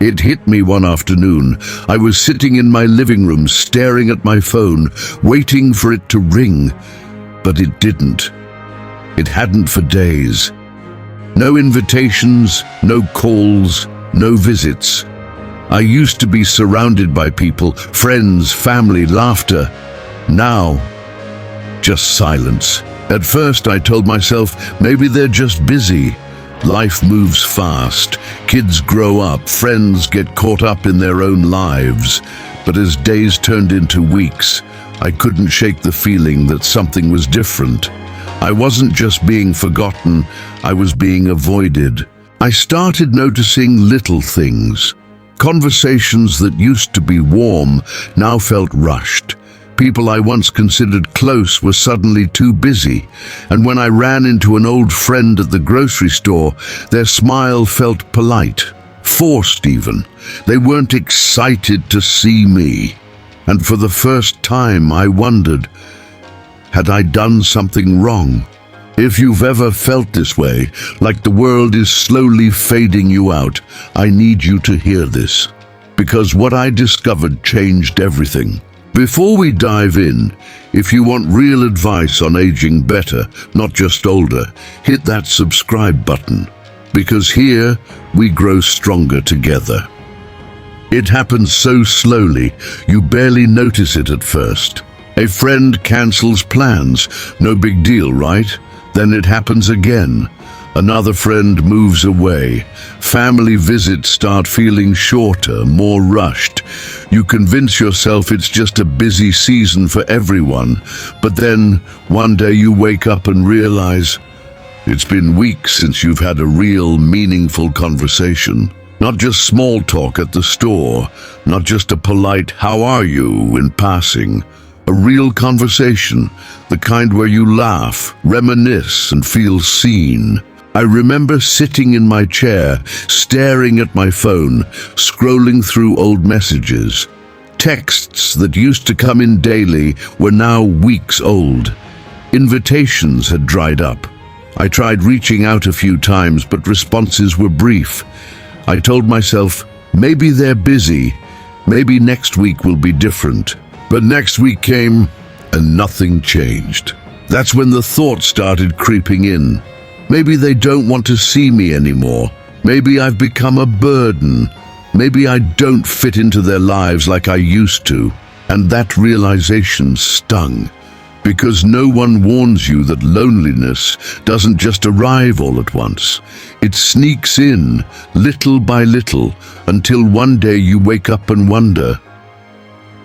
It hit me one afternoon. I was sitting in my living room staring at my phone, waiting for it to ring, but it didn't. It hadn't for days. No invitations, no calls, no visits. I used to be surrounded by people, friends, family, laughter. Now, just silence. At first I told myself maybe they're just busy. Life moves fast, kids grow up, friends get caught up in their own lives. But as days turned into weeks, I couldn't shake the feeling that something was different. I wasn't just being forgotten, I was being avoided. I started noticing little things. Conversations that used to be warm now felt rushed. People I once considered close were suddenly too busy, and when I ran into an old friend at the grocery store, their smile felt polite, forced even. They weren't excited to see me. And for the first time I wondered, had I done something wrong? If you've ever felt this way, like the world is slowly fading you out, I need you to hear this, because what I discovered changed everything. Before we dive in, if you want real advice on aging better, not just older, hit that subscribe button, because here we grow stronger together. It happens so slowly, you barely notice it at first. A friend cancels plans, no big deal, right? Then it happens again. Another friend moves away. Family visits start feeling shorter, more rushed. You convince yourself it's just a busy season for everyone, but then one day you wake up and realize it's been weeks since you've had a real, meaningful conversation. Not just small talk at the store, not just a polite "how are you" in passing. A real conversation, the kind where you laugh, reminisce, and feel seen. I remember sitting in my chair, staring at my phone, scrolling through old messages. Texts that used to come in daily were now weeks old. Invitations had dried up. I tried reaching out a few times, but responses were brief. I told myself, maybe they're busy, maybe next week will be different. But next week came, and nothing changed. That's when the thought started creeping in. Maybe they don't want to see me anymore. Maybe I've become a burden. Maybe I don't fit into their lives like I used to. And that realization stung. Because no one warns you that loneliness doesn't just arrive all at once. It sneaks in, little by little, until one day you wake up and wonder,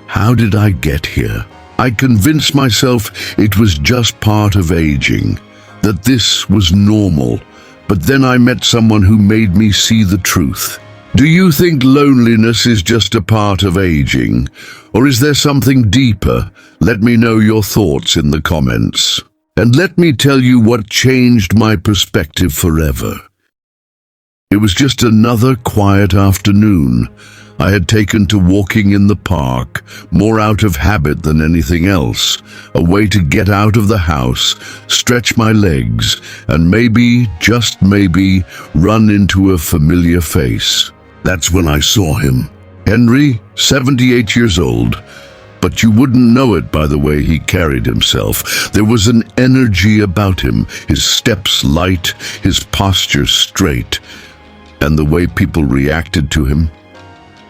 how did I get here? I convinced myself it was just part of aging, that this was normal, but then I met someone who made me see the truth. Do you think loneliness is just a part of aging, or is there something deeper? Let me know your thoughts in the comments. And let me tell you what changed my perspective forever. It was just another quiet afternoon. I had taken to walking in the park, more out of habit than anything else, a way to get out of the house, stretch my legs, and maybe, just maybe, run into a familiar face. That's when I saw him. Henry, 78 years old, but you wouldn't know it by the way he carried himself. There was an energy about him, his steps light, his posture straight, and the way people reacted to him.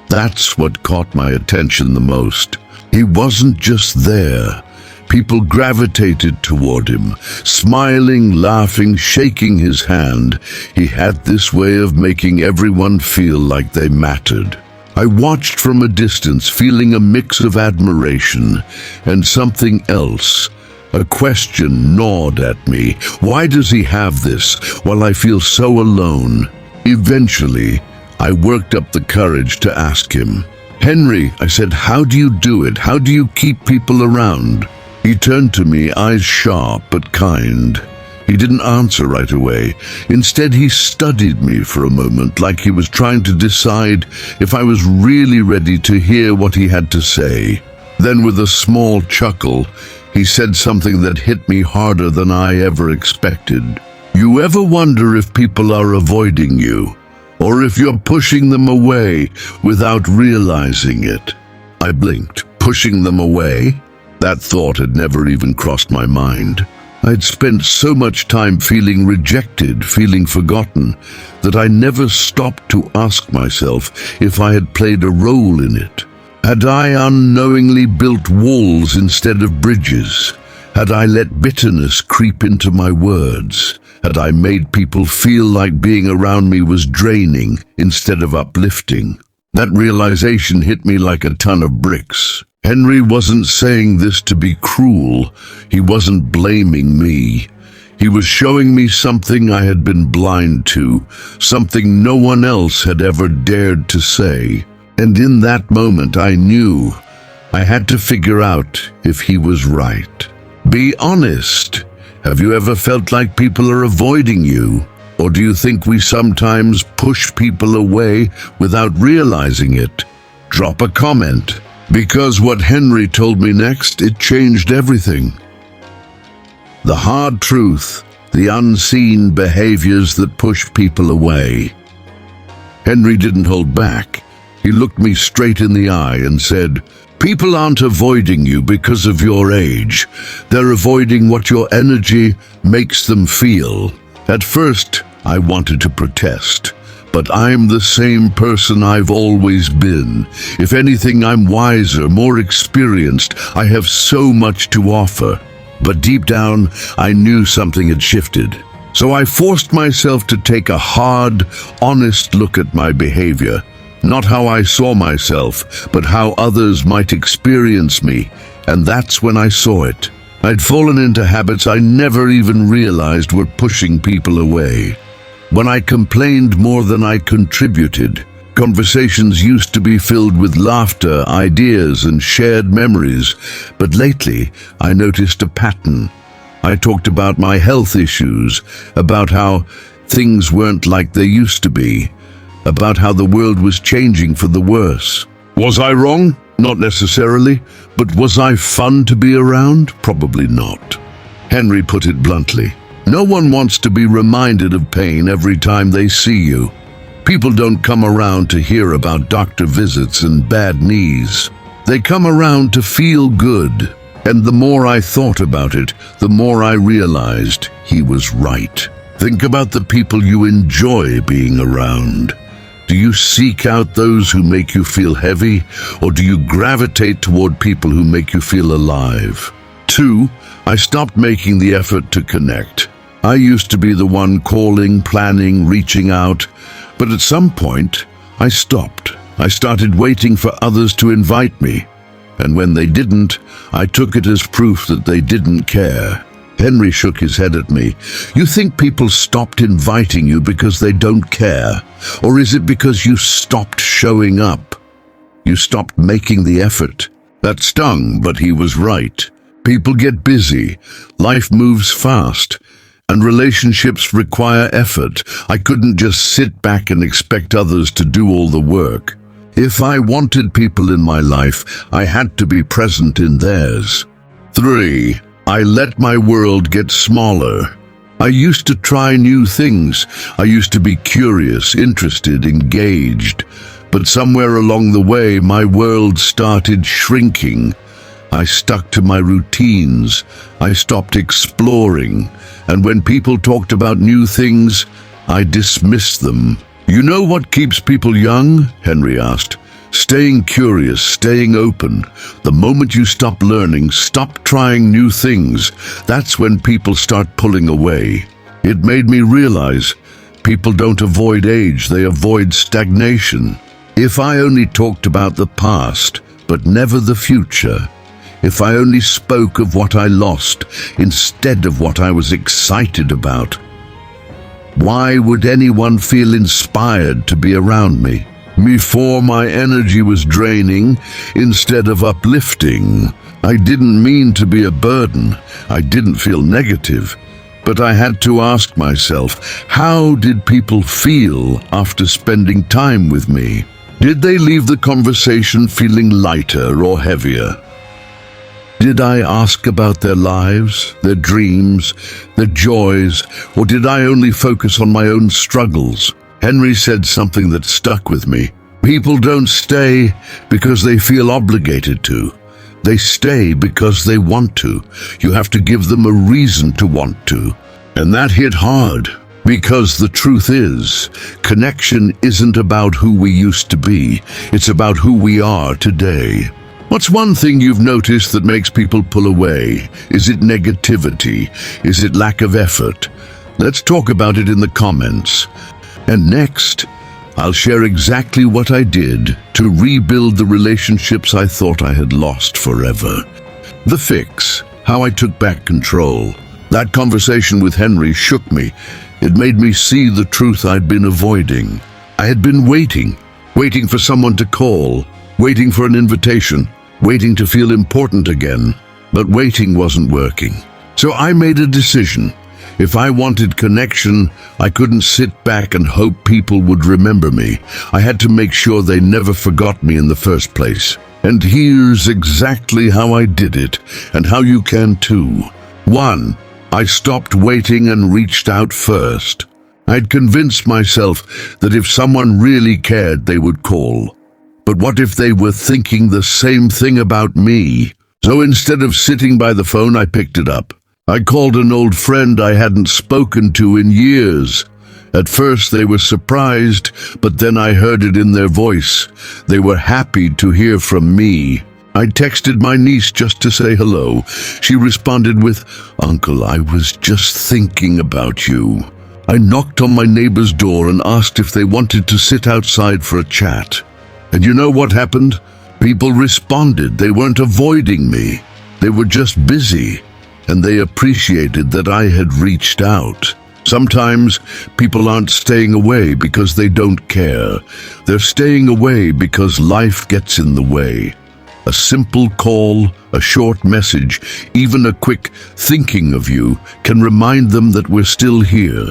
That's what caught my attention the most. He wasn't just there. People gravitated toward him, smiling, laughing, shaking his hand. He had this way of making everyone feel like they mattered. I watched from a distance, feeling a mix of admiration and something else. A question gnawed at me. Why does he have this while I feel so alone? Eventually, I worked up the courage to ask him. "Henry," I said, "how do you do it? How do you keep people around?" He turned to me, eyes sharp but kind. He didn't answer right away. Instead, he studied me for a moment, like he was trying to decide if I was really ready to hear what he had to say. Then, with a small chuckle, he said something that hit me harder than I ever expected. "You ever wonder if people are avoiding you? or if you're pushing them away without realizing it. I blinked. Pushing them away? That thought had never even crossed my mind. I'd spent so much time feeling rejected, feeling forgotten, that I never stopped to ask myself if I had played a role in it. Had I unknowingly built walls instead of bridges? Had I let bitterness creep into my words? Had I made people feel like being around me was draining instead of uplifting? That realization hit me like a ton of bricks. Henry wasn't saying this to be cruel. He wasn't blaming me. He was showing me something I had been blind to, something no one else had ever dared to say. And in that moment I knew I had to figure out if he was right. Be honest. Have you ever felt like people are avoiding you? Or do you think we sometimes push people away without realizing it? Drop a comment. Because what Henry told me next, it changed everything. The hard truth, the unseen behaviors that push people away. Henry didn't hold back. He looked me straight in the eye and said, "People aren't avoiding you because of your age. They're avoiding what your energy makes them feel." At first, I wanted to protest. But I'm the same person I've always been. If anything, I'm wiser, more experienced. I have so much to offer. But deep down, I knew something had shifted. So I forced myself to take a hard, honest look at my behavior. Not how I saw myself, but how others might experience me. And that's when I saw it. I'd fallen into habits I never even realized were pushing people away. When I complained more than I contributed, conversations used to be filled with laughter, ideas, and shared memories. But lately, I noticed a pattern. I talked about my health issues, about how things weren't like they used to be, about how the world was changing for the worse. Was I wrong? Not necessarily. But was I fun to be around? Probably not. Henry put it bluntly. No one wants to be reminded of pain every time they see you. People don't come around to hear about doctor visits and bad knees. They come around to feel good. And the more I thought about it, the more I realized he was right. Think about the people you enjoy being around. Do you seek out those who make you feel heavy, or do you gravitate toward people who make you feel alive? 2, I stopped making the effort to connect. I used to be the one calling, planning, reaching out, but at some point, I stopped. I started waiting for others to invite me, and when they didn't, I took it as proof that they didn't care. Henry shook his head at me. You think people stopped inviting you because they don't care? Or is it because you stopped showing up? You stopped making the effort. That stung, but he was right. People get busy. Life moves fast. And relationships require effort. I couldn't just sit back and expect others to do all the work. If I wanted people in my life, I had to be present in theirs. 3, I let my world get smaller. I used to try new things. I used to be curious, interested, engaged. But somewhere along the way, my world started shrinking. I stuck to my routines. I stopped exploring. And when people talked about new things, I dismissed them. You know what keeps people young? Henry asked. Staying curious, staying open. The moment you stop learning, stop trying new things, that's when people start pulling away. It made me realize people don't avoid age, they avoid stagnation. If I only talked about the past, but never the future, if I only spoke of what I lost instead of what I was excited about, why would anyone feel inspired to be around me? Before, my energy was draining instead of uplifting. I didn't mean to be a burden. I didn't feel negative. But I had to ask myself, how did people feel after spending time with me? Did they leave the conversation feeling lighter or heavier? Did I ask about their lives, their dreams, their joys, or did I only focus on my own struggles? Henry said something that stuck with me. People don't stay because they feel obligated to. They stay because they want to. You have to give them a reason to want to. And that hit hard, because the truth is, connection isn't about who we used to be. It's about who we are today. What's one thing you've noticed that makes people pull away? Is it negativity? Is it lack of effort? Let's talk about it in the comments. And next, I'll share exactly what I did to rebuild the relationships I thought I had lost forever. The fix, how I took back control. That conversation with Henry shook me. It made me see the truth I'd been avoiding. I had been waiting for someone to call, waiting for an invitation, waiting to feel important again. But waiting wasn't working. So I made a decision. If I wanted connection, I couldn't sit back and hope people would remember me. I had to make sure they never forgot me in the first place. And here's exactly how I did it, and how you can too. 1. I stopped waiting and reached out first. I'd convinced myself that if someone really cared, they would call. But what if they were thinking the same thing about me? So instead of sitting by the phone, I picked it up. I called an old friend I hadn't spoken to in years. At first they were surprised, but then I heard it in their voice. They were happy to hear from me. I texted my niece just to say hello. She responded with, "Uncle, I was just thinking about you." I knocked on my neighbor's door and asked if they wanted to sit outside for a chat. And you know what happened? People responded. They weren't avoiding me. They were just busy. And they appreciated that I had reached out. Sometimes people aren't staying away because they don't care. They're staying away because life gets in the way. A simple call, a short message, even a quick thinking of you can remind them that we're still here.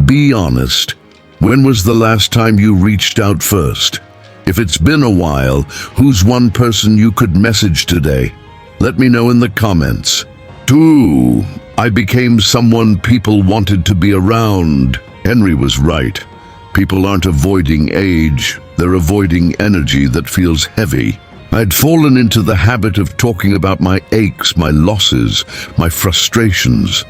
Be honest. When was the last time you reached out first? If it's been a while, who's one person you could message today? Let me know in the comments. 2. I became someone people wanted to be around. Henry was right. People aren't avoiding age, they're avoiding energy that feels heavy. I'd fallen into the habit of talking about my aches, my losses, my frustrations.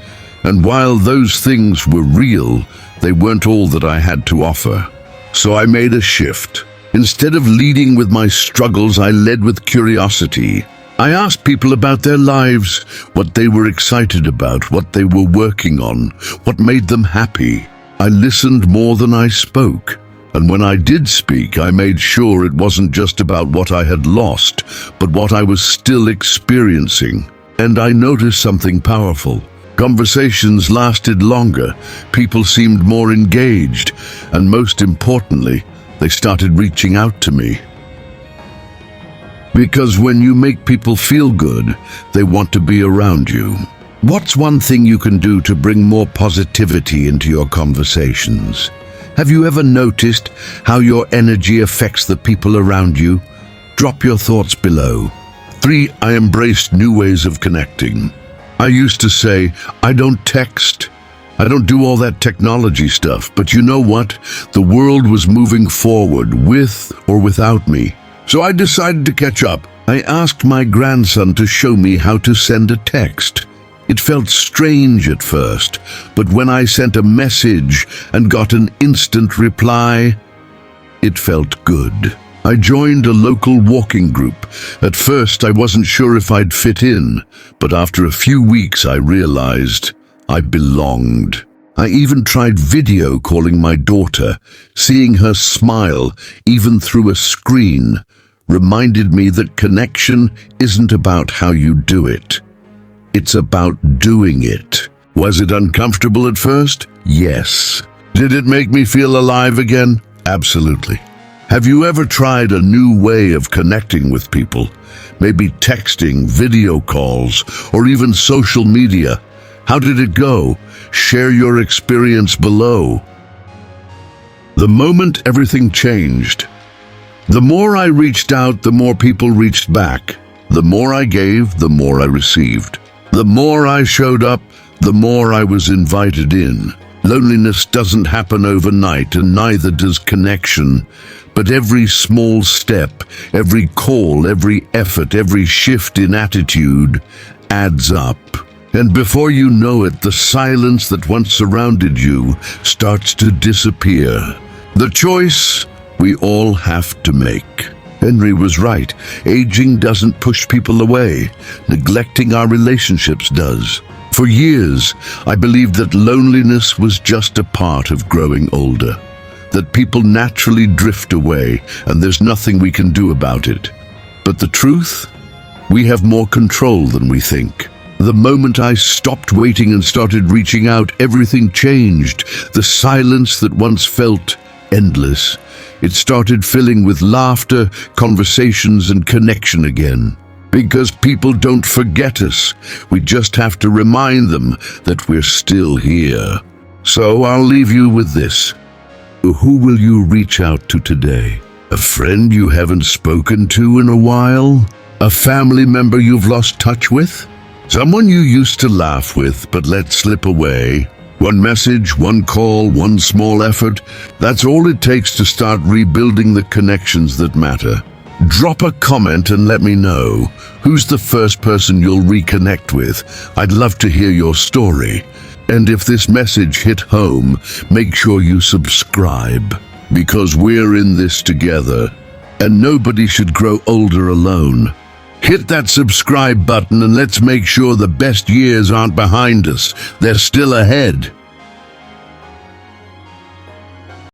And while those things were real, they weren't all that I had to offer. So I made a shift. Instead of leading with my struggles, I led with curiosity. I asked people about their lives, what they were excited about, what they were working on, what made them happy. I listened more than I spoke. And when I did speak, I made sure it wasn't just about what I had lost, but what I was still experiencing. And I noticed something powerful. Conversations lasted longer, people seemed more engaged, and most importantly, they started reaching out to me. Because when you make people feel good, they want to be around you. What's one thing you can do to bring more positivity into your conversations? Have you ever noticed how your energy affects the people around you? Drop your thoughts below. 3. I embraced new ways of connecting. I used to say, I don't text. I don't do all that technology stuff, but you know what? The world was moving forward with or without me. So I decided to catch up. I asked my grandson to show me how to send a text. It felt strange at first, but when I sent a message and got an instant reply, it felt good. I joined a local walking group. At first, I wasn't sure if I'd fit in, but after a few weeks, I realized I belonged. I even tried video calling my daughter. Seeing her smile, even through a screen, reminded me that connection isn't about how you do it. It's about doing it. Was it uncomfortable at first? Yes. Did it make me feel alive again? Absolutely. Have you ever tried a new way of connecting with people? Maybe texting, video calls, or even social media? How did it go? Share your experience below. The moment everything changed. The more I reached out, the more people reached back. The more I gave, the more I received. The more I showed up, the more I was invited in. Loneliness doesn't happen overnight, and neither does connection. But every small step, every call, every effort, every shift in attitude adds up. And before you know it, the silence that once surrounded you starts to disappear. The choice we all have to make. Henry was right. Aging doesn't push people away. Neglecting our relationships does. For years, I believed that loneliness was just a part of growing older, that people naturally drift away and there's nothing we can do about it. But the truth? We have more control than we think. The moment I stopped waiting and started reaching out, everything changed. The silence that once felt endless, it started filling with laughter, conversations, and connection again. Because people don't forget us. We just have to remind them that we're still here. So I'll leave you with this. Who will you reach out to today? A friend you haven't spoken to in a while? A family member you've lost touch with? Someone you used to laugh with but let slip away? One message, one call, one small effort. That's all it takes to start rebuilding the connections that matter. Drop a comment and let me know. Who's the first person you'll reconnect with? I'd love to hear your story. And if this message hit home, make sure you subscribe, because we're in this together, and nobody should grow older alone. Hit that subscribe button and let's make sure the best years aren't behind us. They're still ahead.